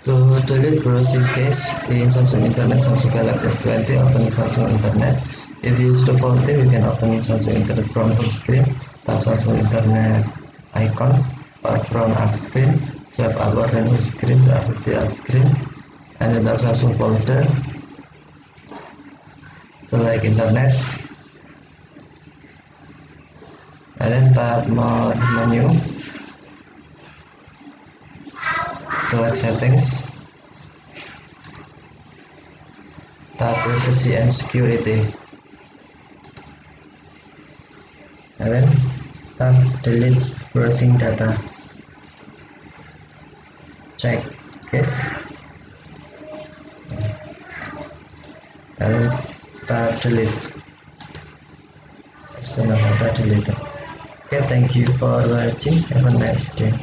To delete browsing case in Samsung Internet, Samsung Galaxy S20, open Samsung Internet. If you use the phone tip, you can open Samsung Internet from home screen, tap Samsung Internet icon, or from app screen, swipe upward and home screen to access the app screen, and then tap Samsung folder, select Internet, and then tap more menu, select settings, tap privacy and security, and then tap delete browsing data, check yes, and then tap delete. Personal data deleted. Okay, thank you for watching. Have a nice day.